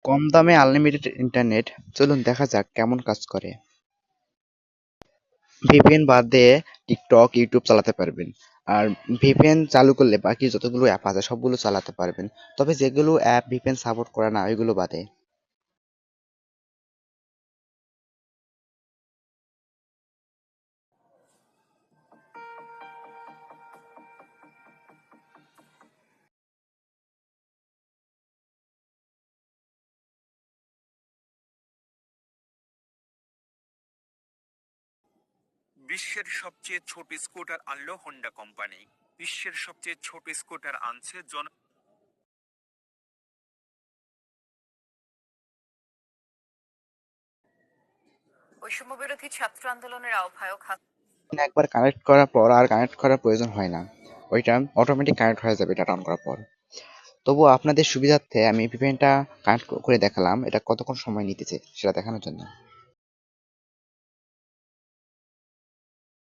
কম দামে unlimited internet, চলুন দেখা যাক কেমন কাজ করে। ভিপিএন বাদ দিয়ে টিকটক, ইউটিউব চালাতে পারবেন। আর ভিপিএন চালু করলে বাকি যতগুলো অ্যাপ আছে সবগুলো চালাতে পারবেন। তবে যেগুলো অ্যাপ ভিপিএন সাপোর্ট করে না ওইগুলো বাদে। বিশ্বের সবচেয়ে ছোট স্কুটার আনলো হোন্ডা কোম্পানি। বিশ্বের সবচেয়ে ছোট স্কুটার আনছে জন। বৈষম্য বিরোধী ছাত্র আন্দোলনের আহ্বায়ক একবার কানেক্ট করার পর আর কানেক্ট করার প্রয়োজন হয় না, ওইটা অটোমেটিক কানেক্ট হয়ে যাবে ডাটা অন করার পর। তবুও আপনাদের সুবিধার্থে আমি ভিপিএনটা কানেক্ট করে দেখালাম এটা কতক্ষণ সময় নিতেছে সেটা দেখানোর জন্য।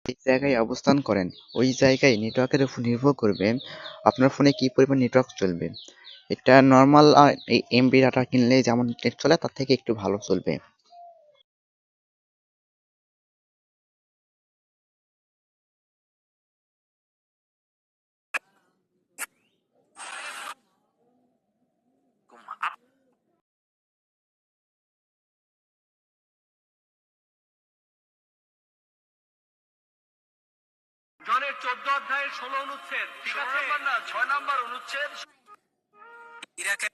যে জায়গায় অবস্থান করেন ওই জায়গায় নেটওয়ার্কের উপর নির্ভর করবে আপনার ফোনে কি পরিমাণ নেটওয়ার্ক চলবে। এটা নর্মাল এই এমবি ডাটা কিনলে যেমন নেট চলে তার থেকে একটু ভালো চলবে। জনের 14 অধ্যায়ের 16 অনুচ্ছেদ, ঠিক আছে না? 6 নম্বর অনুচ্ছেদ। ইরাকের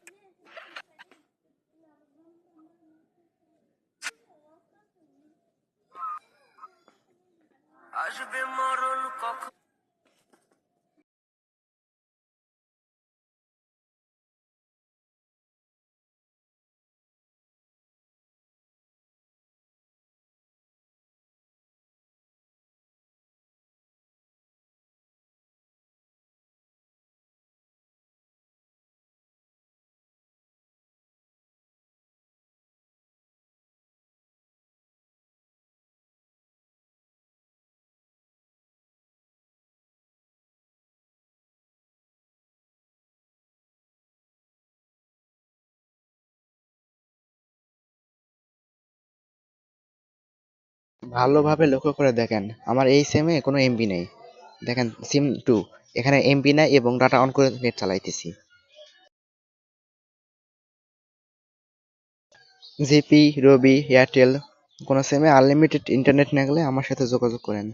আসবে মরণ কখন। ভালোভাবে লক্ষ্য করে দেখেন আমার এই সিমে কোনো এমবি নেই। দেখেন সিম টু, এখানে এমবি নাই এবং ডাটা অন করে নেট চালাইতেছি। জিপি, রবি, এয়ারটেল কোনো সিমে আনলিমিটেড ইন্টারনেট না গেলে আমার সাথে যোগাযোগ করেন।